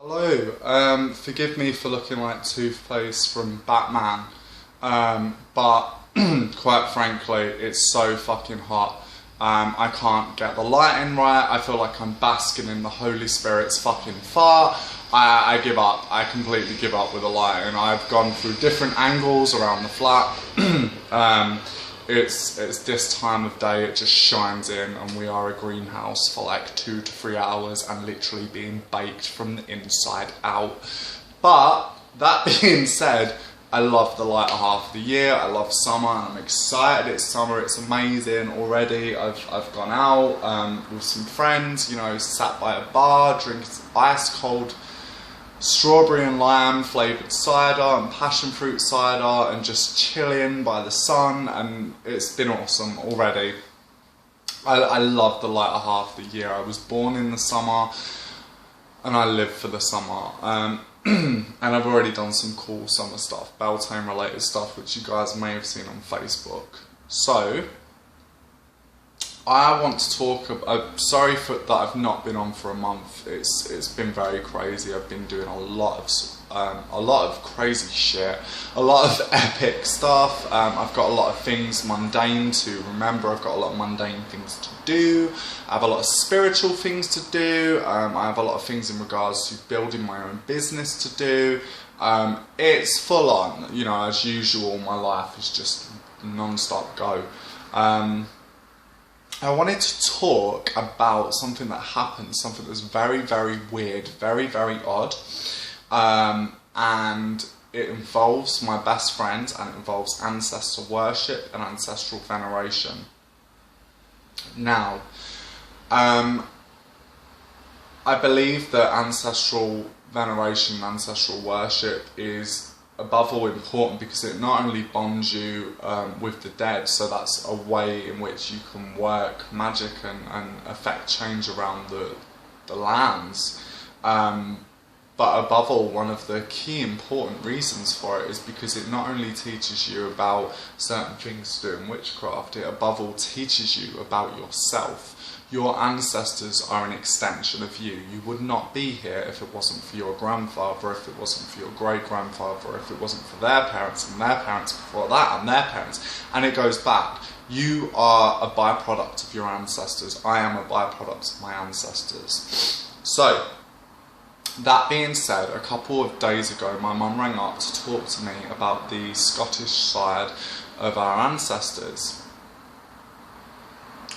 Hello, forgive me for looking like Two-Face from Batman, but quite frankly, it's so fucking hot. I can't get the lighting right. I feel like I'm basking in the Holy Spirit's fucking fart. I give up. I completely give up with the lighting. I've gone through different angles around the flat. It's this time of day, it just shines in, and we are a greenhouse for like 2 to 3 hours and literally being baked from the inside out. But that being said, I love the lighter half of the year. I love summer and I'm excited. It's summer, it's amazing already. I've gone out with some friends, you know, sat by a bar, drinking some ice cold strawberry and lime flavoured cider and passion fruit cider and just chilling by the sun, and it's been awesome already. I love the lighter half of the year. I was born in the summer and I live for the summer. And I've already done some cool summer stuff, Beltane related stuff, which you guys may have seen on Facebook. So I want to talk about, sorry that I've not been on for a month. It's been very crazy. I've been doing a lot of crazy shit, a lot of epic stuff. I've got a lot of things mundane to remember. I've got a lot of mundane things to do. I have a lot of spiritual things to do. I have a lot of things in regards to building my own business to do. It's full on, you know, as usual. My life is just non-stop go. I wanted to talk about something that happened, something that's very, very weird, very, very odd, and it involves my best friend, and it involves ancestor worship and ancestral veneration. Now, I believe that ancestral veneration and ancestral worship is above all important because it not only bonds you with the dead, so that's a way in which you can work magic and affect change around the lands, but above all, one of the key important reasons for it is because it not only teaches you about certain things to do in witchcraft, it above all teaches you about yourself. Your ancestors are an extension of you. You would not be here if it wasn't for your grandfather, if it wasn't for your great-grandfather, if it wasn't for their parents and their parents before that and their parents. And it goes back. You are a byproduct of your ancestors. I am a byproduct of my ancestors. So, that being said, a couple of days ago, my mum rang up to talk to me about the Scottish side of our ancestors.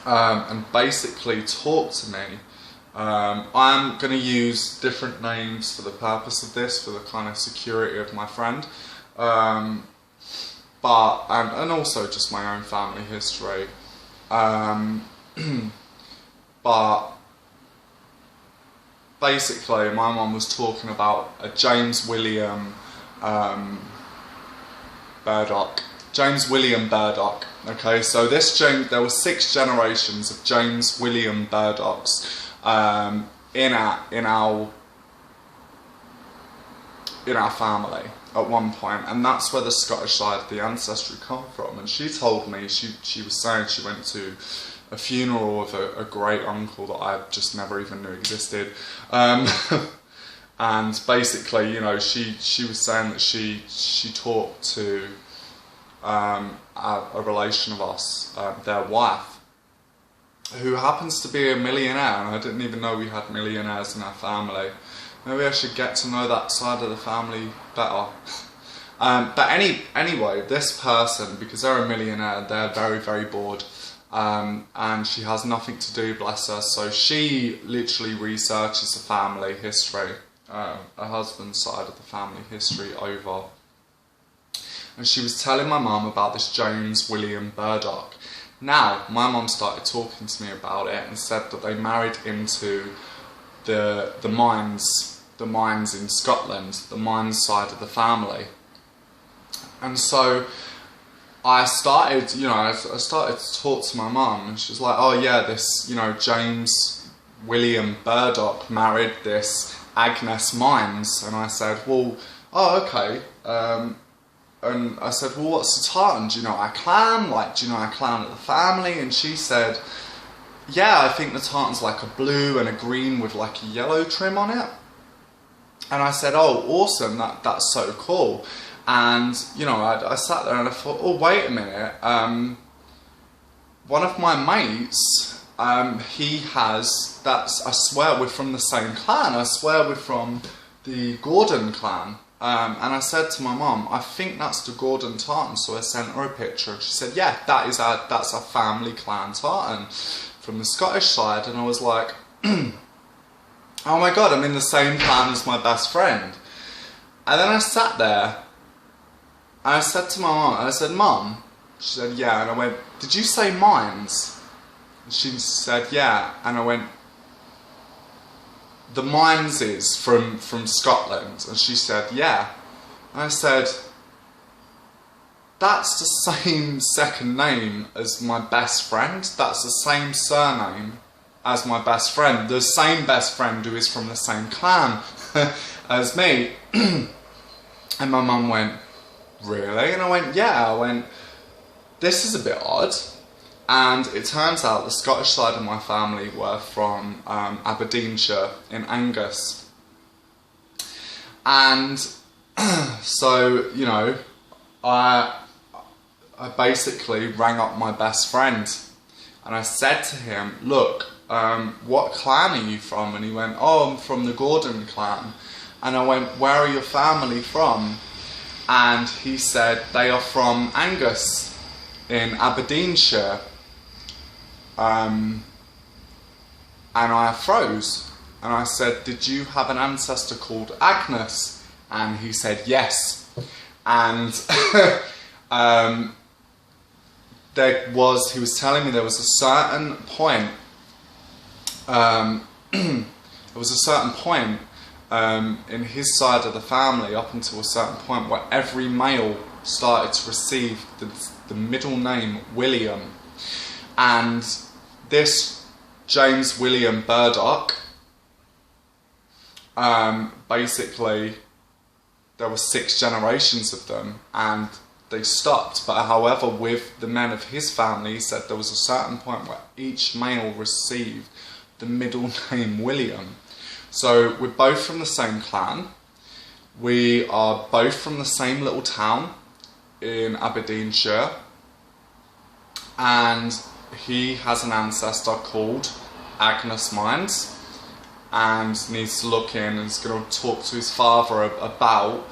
And basically talk to me. I'm going to use different names for the purpose of this, for the kind of security of my friend, and also just my own family history. But basically, my mum was talking about a James William Burdock. James William Burdock. Okay, so there were 6 generations of James William Burdocks in our family at one point, and that's where the Scottish side of the ancestry come from. And she told me she was saying she went to a funeral of a great uncle that I just never even knew existed. And basically, you know, she was saying that she talked to a relation of us, their wife, who happens to be a millionaire, and I didn't even know we had millionaires in our family. Maybe I should get to know that side of the family better. But anyway, this person, because they're a millionaire, they're very, very bored, and she has nothing to do, bless her, so she literally researches the family history, her husband's side of the family history over. And she was telling my mum about this James William Burdock. Now, my mum started talking to me about it and said that they married into the mines in Scotland, the mines side of the family. And so I started to talk to my mum, and she was like, oh yeah, this, you know, James William Burdock married this Agnes Mines. And I said, well, oh okay. And I said, well, what's the tartan? Do you know our clan? Like, do you know our clan of the family? And she said, yeah, I think the tartan's like a blue and a green with like a yellow trim on it. And I said, oh, awesome, that's so cool. And, you know, I sat there and I thought, oh, wait a minute. One of my mates, he has, I swear we're from the same clan. I swear we're from the Gordon clan. And I said to my mum, I think that's the Gordon tartan. So I sent her a picture. And she said, yeah, that's our family clan tartan from the Scottish side. And I was like, oh my God, I'm in the same clan as my best friend. And then I sat there and I said to my mum, I said, Mum, she said, yeah. And I went, did you say mines? And she said, yeah. And I went, the mines is from Scotland. And she said, yeah. And I said, that's the same second name as my best friend. That's the same surname as my best friend. The same best friend who is from the same clan as me. And my mum went, really? And I went, yeah. I went, this is a bit odd. And it turns out the Scottish side of my family were from Aberdeenshire in Angus. And so, you know, I basically rang up my best friend and I said to him, look, what clan are you from? And he went, oh, I'm from the Gordon clan. And I went, where are your family from? And he said, they are from Angus in Aberdeenshire. And I froze. And I said, did you have an ancestor called Agnes? And he said, yes. And he was telling me there was a certain point, in his side of the family, up until a certain point, where every male started to receive the middle name William. And this James William Burdock, basically, there were 6 generations of them, and they stopped. But however, with the men of his family, he said there was a certain point where each male received the middle name William. So we're both from the same clan. We are both from the same little town in Aberdeenshire. And he has an ancestor called Agnes Mines and needs to look in and is going to talk to his father about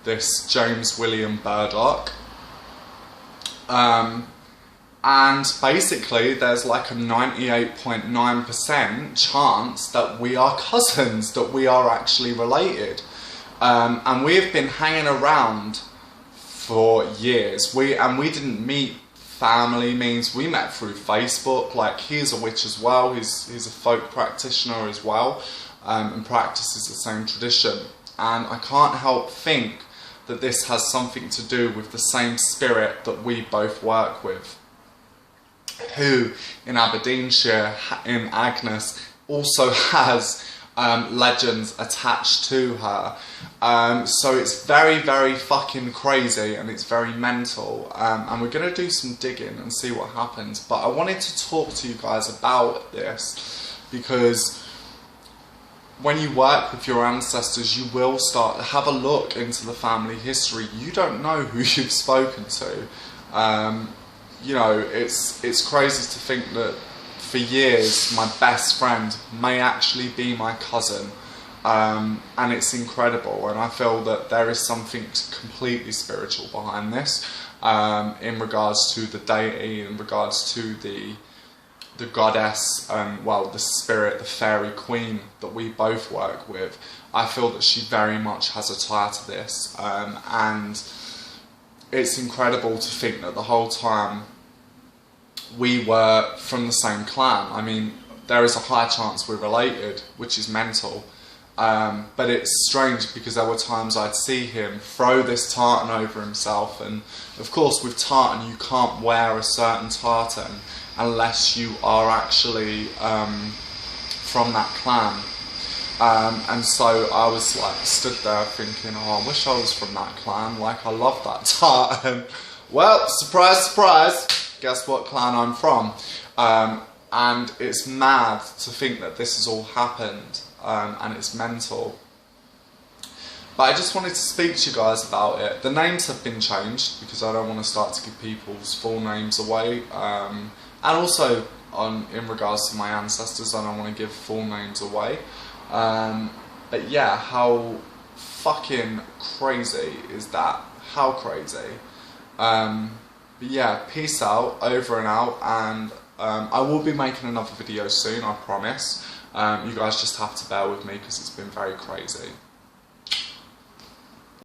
this James William Burdock. And basically there's like a 98.9% chance that we are cousins, that we are actually related. And we have been hanging around for years. We didn't meet family means, we met through Facebook. Like, he's a witch as well, he's a folk practitioner as well, and practices the same tradition. And I can't help think that this has something to do with the same spirit that we both work with, who in Aberdeenshire, in Agnes, also has legends attached to her. So it's very, very fucking crazy, and it's very mental. And we're going to do some digging and see what happens. But I wanted to talk to you guys about this because when you work with your ancestors, you will start to have a look into the family history. You don't know who you've spoken to. You know, it's crazy to think that for years my best friend may actually be my cousin, and it's incredible. And I feel that there is something completely spiritual behind this, in regards to the deity, in regards to the goddess, well, the spirit, the fairy queen that we both work with. I feel that she very much has a tie to this, and it's incredible to think that the whole time we were from the same clan. I mean, there is a high chance we're related, which is mental. But it's strange because there were times I'd see him throw this tartan over himself, and of course with tartan you can't wear a certain tartan unless you are actually from that clan. And so I was like stood there thinking, oh, I wish I was from that clan, like I love that tartan. Well, surprise, surprise, guess what clan I'm from. And it's mad to think that this has all happened, and it's mental. But I just wanted to speak to you guys about it. The names have been changed because I don't want to start to give people's full names away. And also, in regards to my ancestors, I don't want to give full names away. But yeah, how fucking crazy is that? How crazy? But yeah, peace out, over and out, and I will be making another video soon, I promise. You guys just have to bear with me because it's been very crazy.